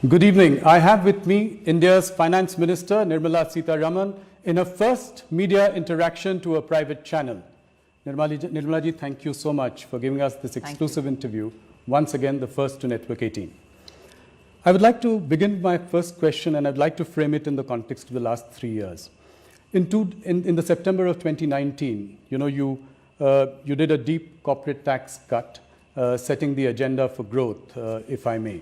Good evening. I have with me India's Finance Minister Nirmala Sitharaman in a first media interaction to a private channel. Nirmala ji, thank you so much for giving us this exclusive interview. Once again, the first to Network 18. I would like to begin my first question, and I'd like to frame it in the context of the last 3 years. In the September of 2019, you did a deep corporate tax cut, setting the agenda for growth, if I may.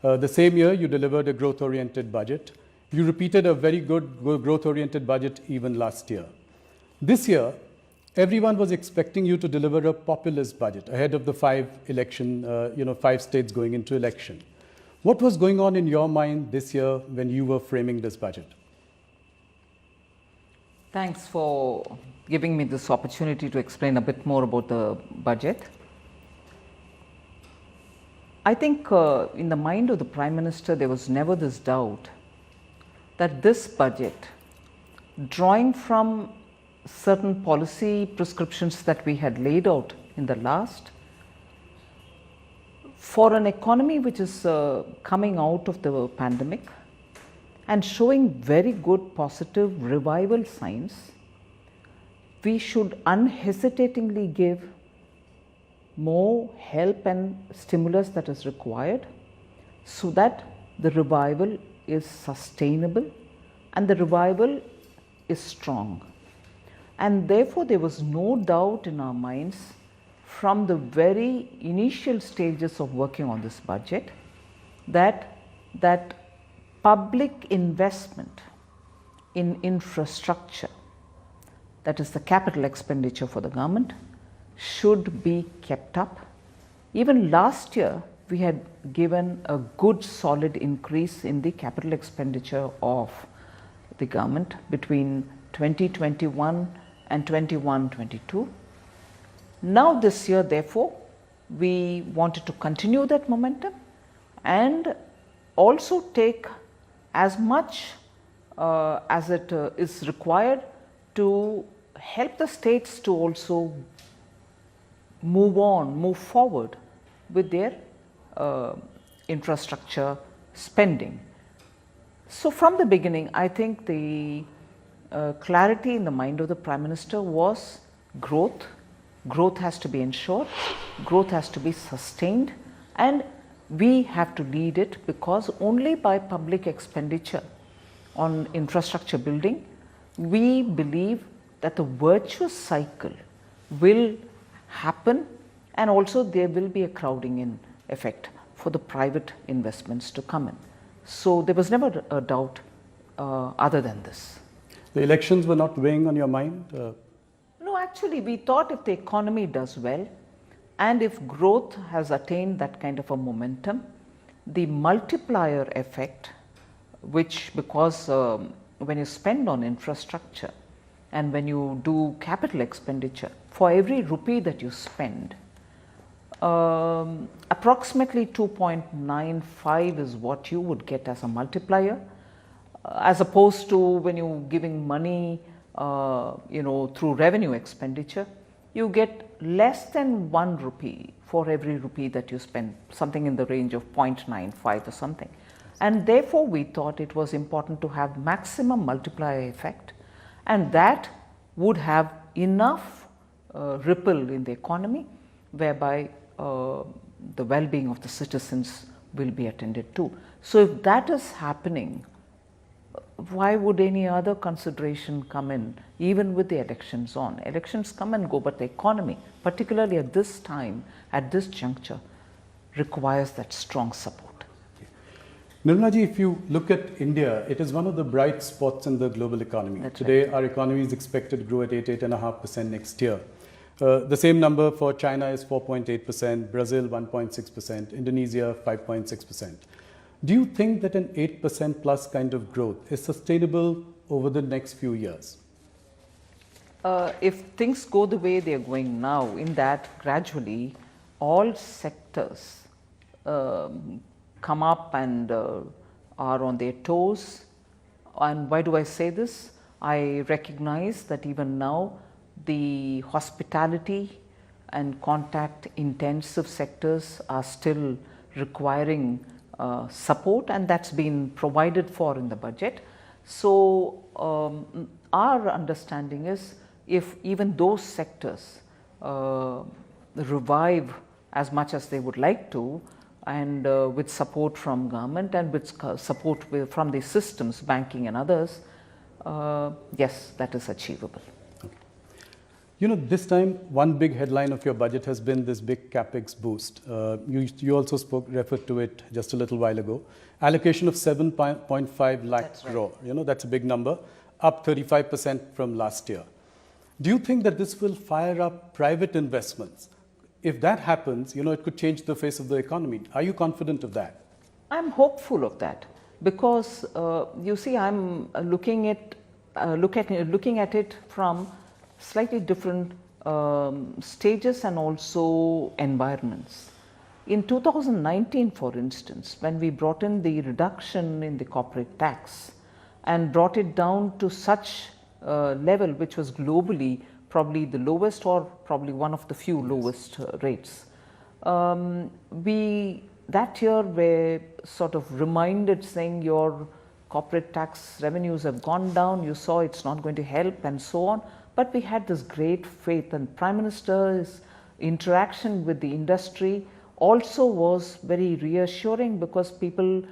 The same year, you delivered a growth-oriented budget. You repeated a very good growth-oriented budget even last year. This year, everyone was expecting you to deliver a populist budget ahead of the 5 states going into election. What was going on in your mind this year when you were framing this budget? Thanks for giving me this opportunity to explain a bit more about the budget. I think in the mind of the Prime Minister, there was never this doubt that this budget, drawing from certain policy prescriptions that we had laid out in the last, for an economy which is coming out of the pandemic and showing very good positive revival signs, we should unhesitatingly give more help and stimulus that is required so that the revival is sustainable and the revival is strong. And therefore, there was no doubt in our minds from the very initial stages of working on this budget that public investment in infrastructure, that is the capital expenditure for the government, should be kept up. Even last year, we had given a good solid increase in the capital expenditure of the government between 2021 and 21-22. Now this year, therefore, we wanted to continue that momentum and also take as much as it is required to help the states to also move forward with their infrastructure spending. So from the beginning, I think the clarity in the mind of the Prime Minister was growth. Growth has to be ensured, growth has to be sustained, and we have to lead it, because only by public expenditure on infrastructure building, we believe that the virtuous cycle will happen, and also there will be a crowding in effect for the private investments to come in. So there was never a doubt other than this. The elections were not weighing on your mind? No, actually we thought if the economy does well and if growth has attained that kind of a momentum, the multiplier effect, which because when you spend on infrastructure and when you do capital expenditure, for every rupee that you spend, approximately 2.95 is what you would get as a multiplier, as opposed to when you're giving money through revenue expenditure, you get less than 1 rupee for every rupee that you spend, something in the range of 0.95 or something. And therefore, we thought it was important to have maximum multiplier effect, and that would have enough ripple in the economy whereby the well-being of the citizens will be attended to. So if that is happening, why would any other consideration come in, even with the elections on? Elections come and go, but the economy, particularly at this time, at this juncture, requires that strong support. Nirmala ji, if you look at India, it is one of the bright spots in the global economy. That's Today, right. Our economy is expected to grow at 8.5% next year. The same number for China is 4.8%, Brazil 1.6%, Indonesia 5.6%. Do you think that an 8% plus kind of growth is sustainable over the next few years? If things go the way they are going now, in that gradually all sectors come up and are on their toes. And why do I say this? I recognize that even now the hospitality and contact intensive sectors are still requiring support, and that's been provided for in the budget. So our understanding is, if even those sectors revive as much as they would like to, and with support from government and with support from the systems, banking and others, yes, that is achievable. You know, this time, one big headline of your budget has been this big capex boost. You also referred to it just a little while ago. Allocation of 7.5 lakh crore. Right. You know, that's a big number, up 35% from last year. Do you think that this will fire up private investments? If that happens, you know, it could change the face of the economy. Are you confident of that? I'm hopeful of that, because you see, I'm looking at it from slightly different stages and also environments. In 2019, for instance, when we brought in the reduction in the corporate tax and brought it down to such level which was globally probably the lowest, or probably one of the few lowest rates, we that year were sort of reminded, saying your corporate tax revenues have gone down, you saw it's not going to help and so on. But we had this great faith, and Prime Minister's interaction with the industry also was very reassuring, because people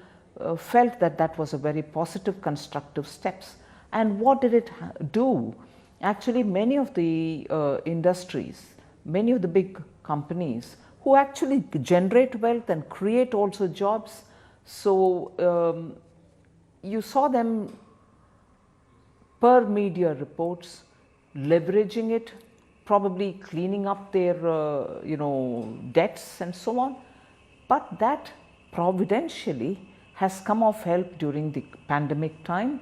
felt that that was a very positive, constructive steps. And what did it do? Actually, many of the industries, many of the big companies who actually generate wealth and create also jobs, so you saw them per media reports leveraging it, probably cleaning up their debts and so on. But that providentially has come of help during the pandemic time,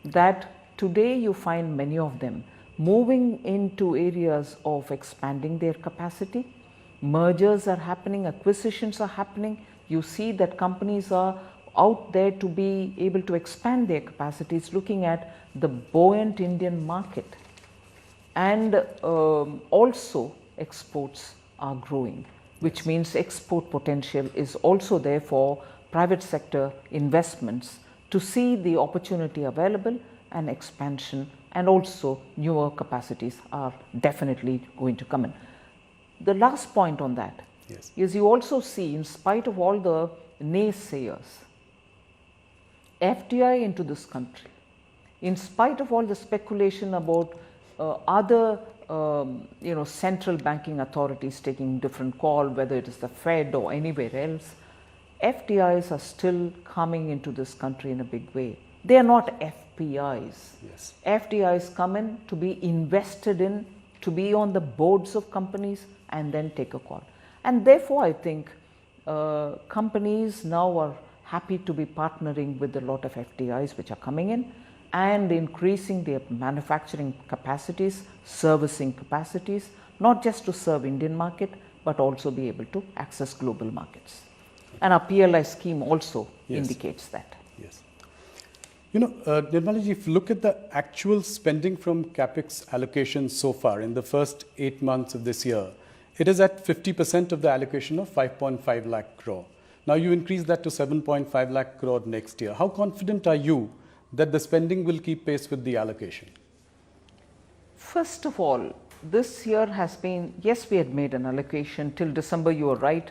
that today you find many of them moving into areas of expanding their capacity. Mergers are happening, acquisitions are happening. You see that companies are out there to be able to expand their capacities, looking at the buoyant Indian market. And also exports are growing, which means export potential is also there for private sector investments to see the opportunity available, and expansion and also newer capacities are definitely going to come in. The last point on that is, you also see, in spite of all the naysayers, FDI into this country, in spite of all the speculation about other central banking authorities taking different call, whether it is the Fed or anywhere else, FDIs are still coming into this country in a big way. They are not FPIs. Yes. FDIs come in to be invested in, to be on the boards of companies and then take a call. And therefore, I think companies now are happy to be partnering with a lot of FDIs which are coming in, and increasing their manufacturing capacities, servicing capacities, not just to serve Indian market, but also be able to access global markets. And our PLI scheme also indicates that. Yes. You know, Nirmala ji, if you look at the actual spending from capex allocation so far in the first 8 months of this year, it is at 50% of the allocation of 5.5 lakh crore. Now you increase that to 7.5 lakh crore next year. How confident are you that the spending will keep pace with the allocation? First of all, this year has been, yes, we had made an allocation till December, you are right,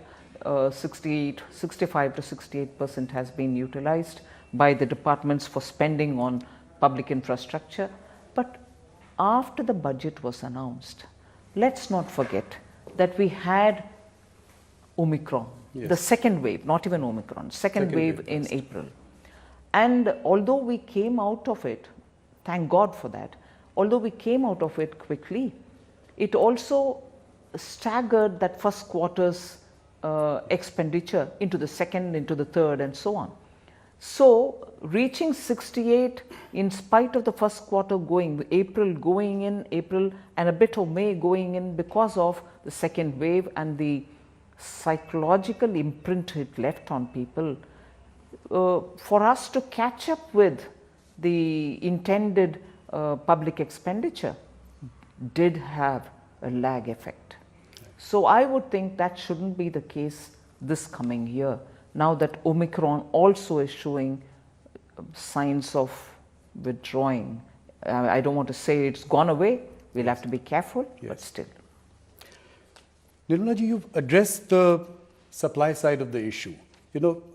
65 to 68% has been utilized by the departments for spending on public infrastructure. But after the budget was announced, let's not forget that we had Omicron, the second wave, not even Omicron, second wave in April. And although we came out of it, thank God for that, although we came out of it quickly, it also staggered that first quarter's expenditure into the second, into the third, and so on. So reaching 68 in spite of the first quarter April and a bit of May going in because of the second wave and the psychological imprint it left on people, for us to catch up with the intended public expenditure did have a lag effect. So I would think that shouldn't be the case this coming year. now that Omicron also is showing signs of withdrawing. I don't want to say it's gone away, we'll have to be careful, but still. Nirmala ji, you've addressed the supply side of the issue.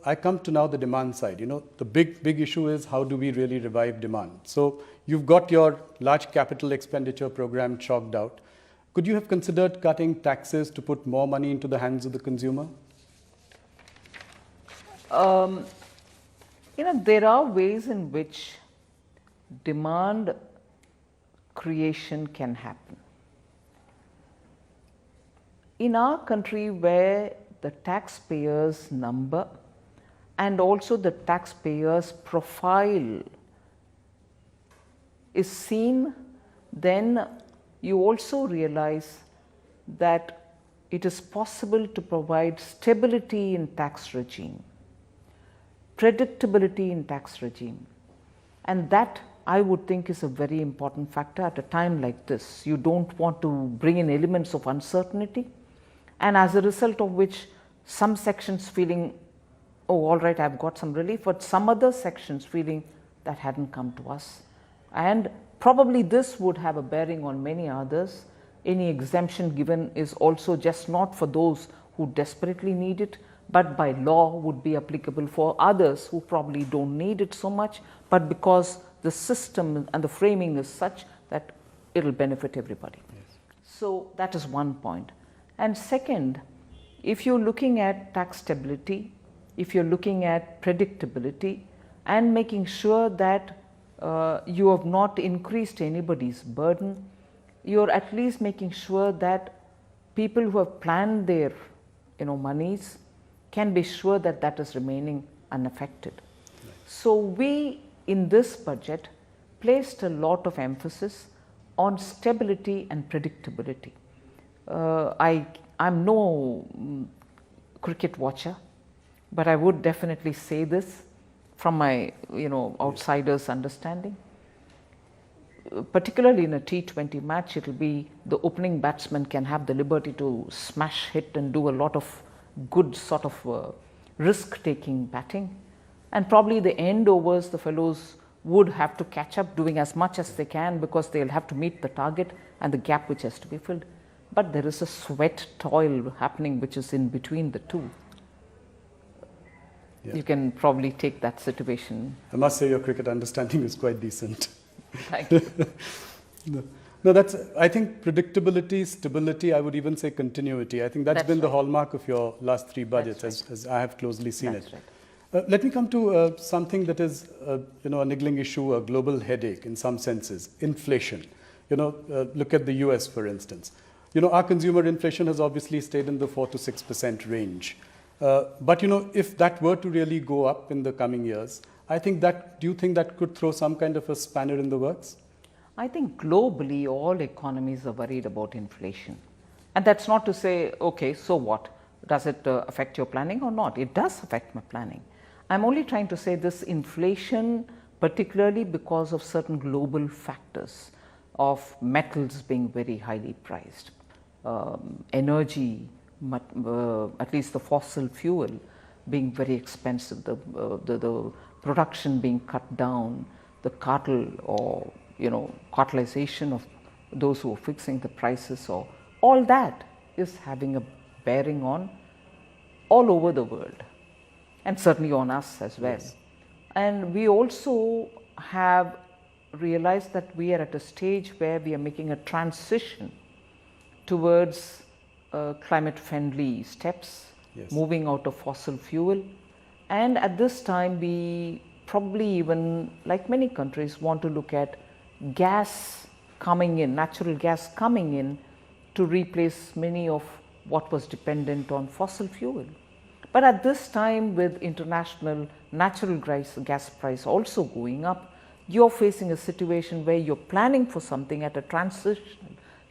I come to now the demand side. The big issue is how do we really revive demand? So you've got your large capital expenditure program chalked out. Could you have considered cutting taxes to put more money into the hands of the consumer? There are ways in which demand creation can happen. In our country, where the taxpayers' number and also the taxpayers' profile is seen, then you also realize that it is possible to provide stability in tax regime, predictability in tax regime, and that I would think is a very important factor at a time like this. You don't want to bring in elements of uncertainty, and as a result of which some sections feeling, oh, all right, I've got some relief, but some other sections feeling that hadn't come to us. And probably this would have a bearing on many others. Any exemption given is also just not for those who desperately need it, but by law would be applicable for others who probably don't need it so much, but because the system and the framing is such that it'll benefit everybody. Yes. So that is one point. And second, if you're looking at tax stability, if you're looking at predictability and making sure that you have not increased anybody's burden, you're at least making sure that people who have planned their monies can be sure that that is remaining unaffected. Right. So we in this budget placed a lot of emphasis on stability and predictability. I'm no cricket watcher, but I would definitely say this from my outsider's understanding. Particularly in a T20 match, it will be the opening batsman can have the liberty to smash hit and do a lot of good sort of risk-taking batting, and probably the end overs the fellows would have to catch up doing as much as they can because they'll have to meet the target and the gap which has to be filled. But there is a sweat toil happening which is in between the two. Yeah. You can probably take that situation. I must say your cricket understanding is quite decent. Thank you. No, that's, I think predictability, stability, I would even say continuity. I think that's been the hallmark of your last three budgets, as I have closely seen it. Right. Let me come to something that is, a niggling issue, a global headache in some senses, inflation. Look at the US, for instance. Our consumer inflation has obviously stayed in the 4 to 6% range. But, if that were to really go up in the coming years, do you think that could throw some kind of a spanner in the works? I think globally all economies are worried about inflation. And that's not to say, okay, so what? Does it affect your planning or not? It does affect my planning. I'm only trying to say this inflation, particularly because of certain global factors of metals being very highly priced, energy, at least the fossil fuel being very expensive, the production being cut down, the cartel or cartelization of those who are fixing the prices, or all that is having a bearing on all over the world and certainly on us as well. Yes. And we also have realized that we are at a stage where we are making a transition towards climate friendly steps, yes, moving out of fossil fuel, and at this time we probably even, like many countries, want to look at gas coming in, natural gas coming in to replace many of what was dependent on fossil fuel. But at this time, with international natural gas price also going up, you're facing a situation where you're planning for something at a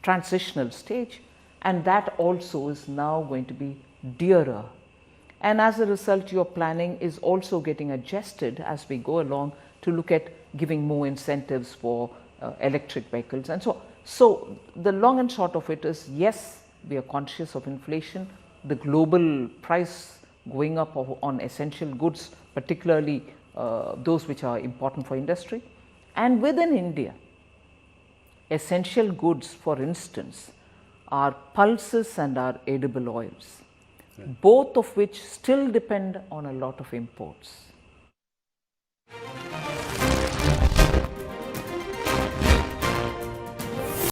transitional stage, and that also is now going to be dearer. And as a result, your planning is also getting adjusted as we go along to look at giving more incentives for electric vehicles and so on. So the long and short of it is, yes, we are conscious of inflation. The global price going up on essential goods, particularly those which are important for industry. And within India, essential goods, for instance, are pulses and are edible oils, both of which still depend on a lot of imports.